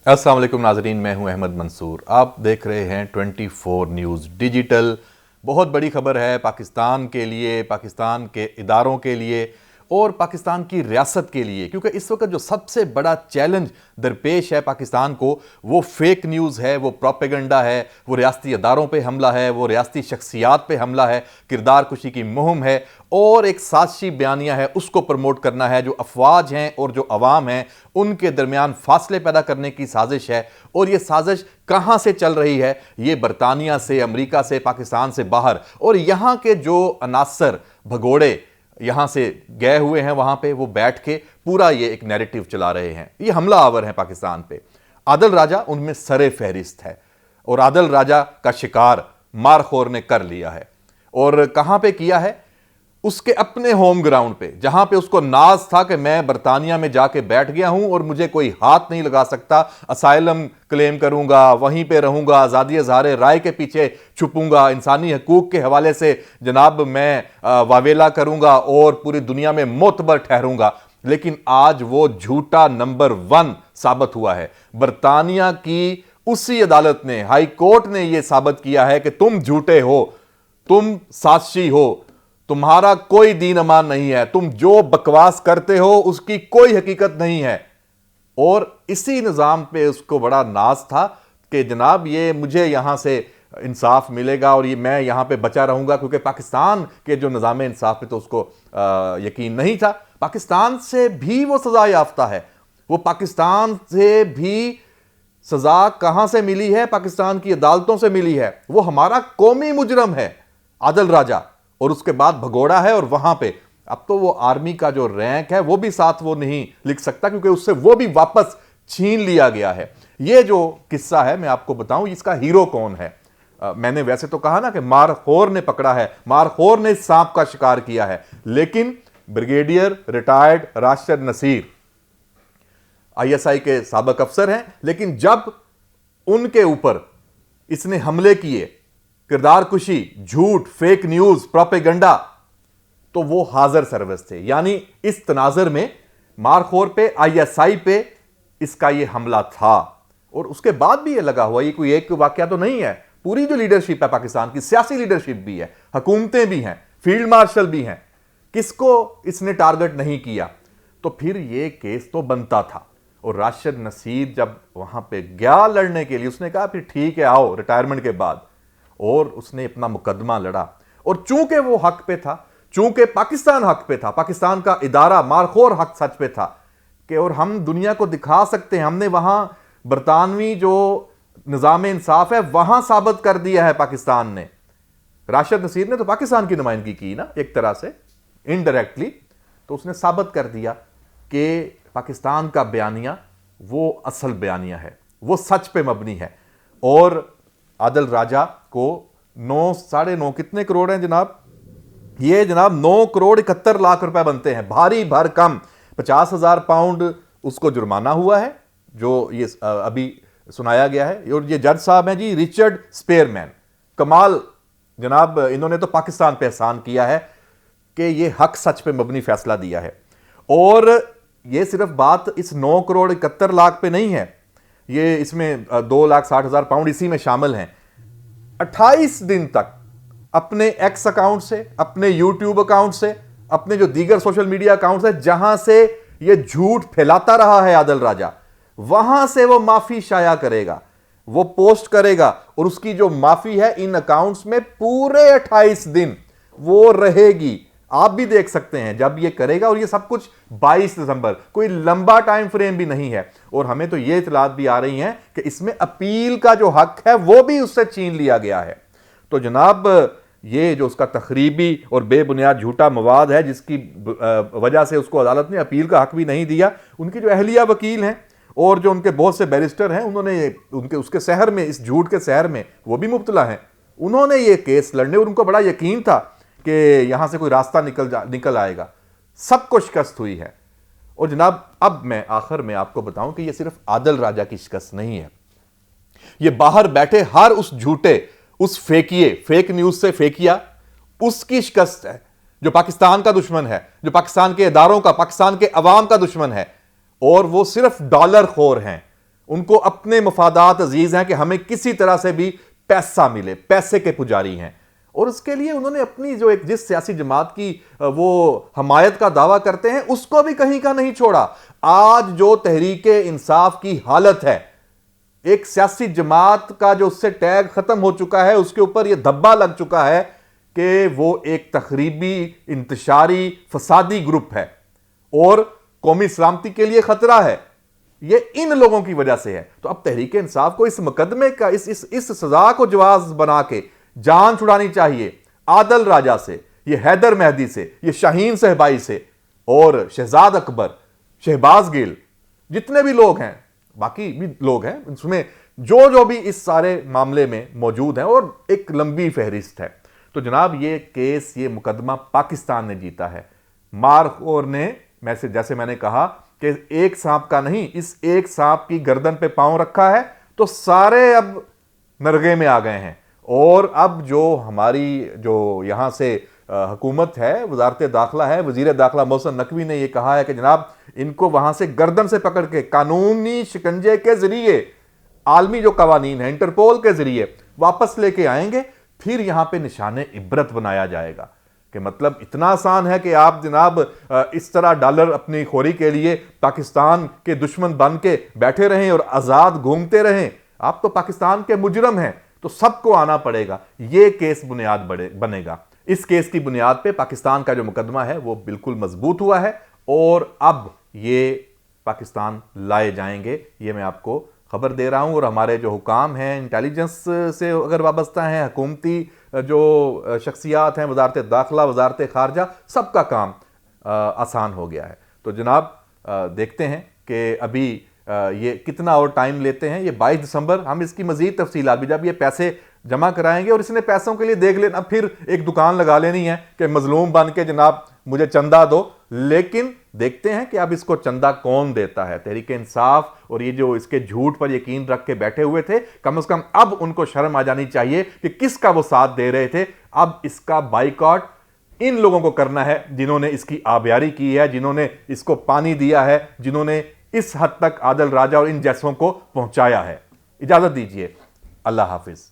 अस्सलाम वालेकुम नाजरीन, मैं हूं अहमद मंसूर। आप देख रहे हैं 24 न्यूज़ डिजिटल। बहुत बड़ी खबर है पाकिस्तान के लिए, पाकिस्तान के इदारों के लिए और पाकिस्तान की रियासत के लिए, क्योंकि इस वक्त जो सबसे बड़ा चैलेंज दरपेश है पाकिस्तान को वो फेक न्यूज़ है, वो प्रोपेगेंडा है, वो रियासती इदारों पे हमला है, वो रियासती शख्सियात पे हमला है, किरदार कुशी की मुहिम है और एक साजिशी बयानिया है, उसको प्रमोट करना है। जो अफवाज हैं और जो अवाम हैं उनके दरमियान फासले पैदा करने की साजिश है। और ये साजिश कहाँ से चल रही है? ये बरतानिया से, अमरीका से, पाकिस्तान से बाहर। और यहाँ के जो अनासर भगोड़े यहां से गए हुए हैं वहां पे, वो बैठ के पूरा ये एक नैरेटिव चला रहे हैं। ये हमला आवर है पाकिस्तान पे। आदिल राजा उनमें सरे फहरिस्त है और आदिल राजा का शिकार मारखोर ने कर लिया है। और कहां पे किया है? उसके अपने होम ग्राउंड पे, जहां पे उसको नाज था कि मैं बरतानिया में जाके बैठ गया हूं और मुझे कोई हाथ नहीं लगा सकता, असाइलम क्लेम करूंगा, वहीं पे रहूंगा, आज़ादी इज़हार राय के पीछे छुपूंगा, इंसानी हकूक के हवाले से जनाब मैं वावेला करूंगा और पूरी दुनिया में मोतबर ठहरूंगा। लेकिन आज वो झूठा नंबर 1 साबित हुआ है। बरतानिया की उसी अदालत ने, हाई कोर्ट ने यह साबित किया है कि तुम झूठे हो, तुम साजिशी हो, तुम्हारा कोई दीन अमान नहीं है, तुम जो बकवास करते हो उसकी कोई हकीकत नहीं है। और इसी निज़ाम पे उसको बड़ा नाज था कि जनाब ये मुझे यहां से इंसाफ मिलेगा और ये मैं यहां पे बचा रहूंगा, क्योंकि पाकिस्तान के जो निज़ाम इंसाफ पे तो उसको यकीन नहीं था। पाकिस्तान से भी वो सजा याफ्ता है। वो पाकिस्तान से भी सजा कहां से मिली है? पाकिस्तान की अदालतों से मिली है। वो हमारा कौमी मुजरम है आदिल राजा, और उसके बाद भगोड़ा है। और वहां पे अब तो वो आर्मी का जो रैंक है वो भी साथ वो नहीं लिख सकता, क्योंकि उससे वो भी वापस छीन लिया गया है। ये जो किस्सा है मैं आपको बताऊं, इसका हीरो कौन है। मैंने वैसे तो कहा ना कि मारखोर ने पकड़ा है, मारखोर ने सांप का शिकार किया है, लेकिन brigadier retired Rashid Nasir ISI के साबिक अफसर हैं। लेकिन जब उनके ऊपर इसने हमले किए, किरदार कुशी, झूठ, फेक न्यूज, प्रोपेगेंडा, तो वो हाजिर सर्विस थे। यानी इस तनाजर में मारखोर पे, ISI पे इसका ये हमला था। और उसके बाद भी ये लगा हुआ, ये कोई एक वाकया तो नहीं है। पूरी जो लीडरशिप है पाकिस्तान की, सियासी लीडरशिप भी है, हुकूमतें भी हैं, फील्ड मार्शल भी हैं, किसको इसने टारगेट नहीं किया? तो फिर ये केस तो बनता था। और राशिद नसीर जब वहां पे गया लड़ने के लिए, उसने कहा फिर ठीक है आओ रिटायरमेंट के बाद, और उसने अपना मुकदमा लड़ा। और चूंकि वो हक पे था, चूंकि पाकिस्तान हक पे था, पाकिस्तान का इदारा मारखोर हक सच पे था कि और हम दुनिया को दिखा सकते हैं, हमने वहां बरतानवी जो निजाम इंसाफ है वहां साबित कर दिया है पाकिस्तान ने। राशिद नसीर ने तो पाकिस्तान की नुमाइंदगी की ना एक तरह से, इनडायरेक्टली। तो उसने साबित कर दिया कि पाकिस्तान का बयानिया वो असल बयानिया है, वो सच पे मबनी है। और आदिल राजा को 9 साढ़े 9 कितने करोड़ हैं जनाब? ये जनाब 9 करोड़ 71 लाख रुपए बनते हैं, भारी भरकम। 50,000 पाउंड उसको जुर्माना हुआ है, जो ये अभी सुनाया गया है। और ये जज साहब हैं जी रिचर्ड स्पेयरमैन। कमाल जनाब, इन्होंने तो पाकिस्तान पे एहसान किया है कि ये हक सच पे मबनी फैसला दिया है। और ये सिर्फ बात इस 9 करोड़ 71 लाख पे नहीं है, ये इसमें 2,60,000 पाउंड इसी में शामिल हैं। 28 दिन तक अपने एक्स अकाउंट से, अपने यूट्यूब अकाउंट से, अपने जो दीगर सोशल मीडिया अकाउंट है जहां से ये झूठ फैलाता रहा है आदिल राजा, वहां से वो माफी शाया करेगा, वो पोस्ट करेगा। और उसकी जो माफी है इन अकाउंट्स में पूरे 28 दिन वो रहेगी। आप भी देख सकते हैं जब ये करेगा। और ये सब कुछ 22 दिसंबर, कोई लंबा टाइम फ्रेम भी नहीं है। और हमें तो ये इतलात भी आ रही हैं कि इसमें अपील का जो हक है वो भी उससे छीन लिया गया है। तो जनाब ये जो उसका तखरीबी और बेबुनियाद झूठा मवाद है, जिसकी वजह से उसको अदालत ने अपील का हक भी नहीं दिया, उनकी जो अहलिया वकील हैं और जो उनके बहुत से बैरिस्टर हैं, उन्होंने उसके शहर में, इस झूठ के शहर में वो भी मुब्तला हैं, उन्होंने ये केस लड़ने, और उनको बड़ा यकीन था कि यहां से कोई रास्ता निकल आएगा। सबको शिकस्त हुई है। और जनाब अब मैं आखिर में आपको बताऊं कि ये सिर्फ आदिल राजा की शिकस्त नहीं है, ये बाहर बैठे हर उस झूठे, उस फेक न्यूज से फेकिया, उसकी शिकस्त है, जो पाकिस्तान का दुश्मन है, जो पाकिस्तान के इदारों का, पाकिस्तान के अवाम का दुश्मन है। और वो सिर्फ डॉलर खोर हैं, उनको अपने मफादात अजीज हैं कि हमें किसी तरह से भी पैसा मिले, पैसे के पुजारी हैं। और उसके लिए उन्होंने अपनी जो एक जिस सियासी जमात की वो हमायत का दावा करते हैं उसको भी कहीं का नहीं छोड़ा। आज जो तहरीके इंसाफ की हालत है, एक सियासी जमात का जो उससे टैग खत्म हो चुका है, उसके ऊपर यह धब्बा लग चुका है कि वो एक तखरीबी, इंतशारी, फसादी ग्रुप है और कौमी सलामती के लिए खतरा है। ये इन लोगों की वजह से है। तो अब तहरीक इंसाफ को इस मुकदमे का, इस सजा को जवाज बना के जान छुड़ानी चाहिए आदल राजा से, ये हैदर मेहदी से, ये शाहीन सहबाई से और शहजाद अकबर, शहबाज गिल, जितने भी लोग हैं, बाकी भी लोग हैं, उसमें जो जो भी इस सारे मामले में मौजूद हैं, और एक लंबी फहरिस्त है। तो जनाब ये केस, ये मुकदमा पाकिस्तान ने जीता है। मारखोर ने, जैसे मैंने कहा कि एक सांप का नहीं, इस एक सांप की गर्दन पे पांव रखा है तो सारे अब नरगे में आ गए हैं। और अब जो हमारी जो यहां से हुकूमत है, वजारत दाखिला है, वजीर दाखिला मोहसिन नकवी ने यह कहा है कि जनाब इनको वहां से गर्दन से पकड़ के कानूनी शिकंजे के जरिए, आलमी जो कवानीन है, इंटरपोल के जरिए वापस लेके आएंगे, फिर यहां पे निशाने इबरत बनाया जाएगा। कि मतलब इतना आसान है कि आप जनाब इस तरह डॉलर अपनी खोरी के लिए पाकिस्तान के दुश्मन बन के बैठे रहें और आज़ाद घूमते रहें? आप तो पाकिस्तान के मुजरम हैं, तो सबको आना पड़ेगा। ये केस बुनियाद बनेगा। इस केस की बुनियाद पे पाकिस्तान का जो मुकदमा है वो बिल्कुल मजबूत हुआ है और अब ये पाकिस्तान लाए जाएंगे, ये मैं आपको खबर दे रहा हूं। और हमारे जो हुकाम हैं, इंटेलिजेंस से अगर वाबस्ता हैं, हुकूमती जो शख्सियात हैं, वजारत दाखिला, वजारत खारजा, सबका काम आसान हो गया है। तो जनाब देखते हैं कि अभी ये कितना और टाइम लेते हैं। ये 22 दिसंबर हम इसकी मजीद तफसीलात भी, जब ये पैसे जमा कराएंगे और इसने पैसों के लिए देख लेना, फिर एक दुकान लगा लेनी है कि मजलूम बन के जनाब मुझे चंदा दो। लेकिन देखते हैं कि अब इसको चंदा कौन देता है। तहरीक इंसाफ और ये जो इसके झूठ पर यकीन रख के बैठे हुए थे, कम से कम अब उनको शर्म आ जानी चाहिए कि किसका वो साथ दे रहे थे। अब इसका बाइकआउट इन लोगों को करना है जिन्होंने इसकी आबियारी की है, जिन्होंने इसको पानी दिया है, जिन्होंने इस हद तक आदल राजा और इन जैसों को पहुंचाया है। इजाजत दीजिए, अल्लाह हाफिज।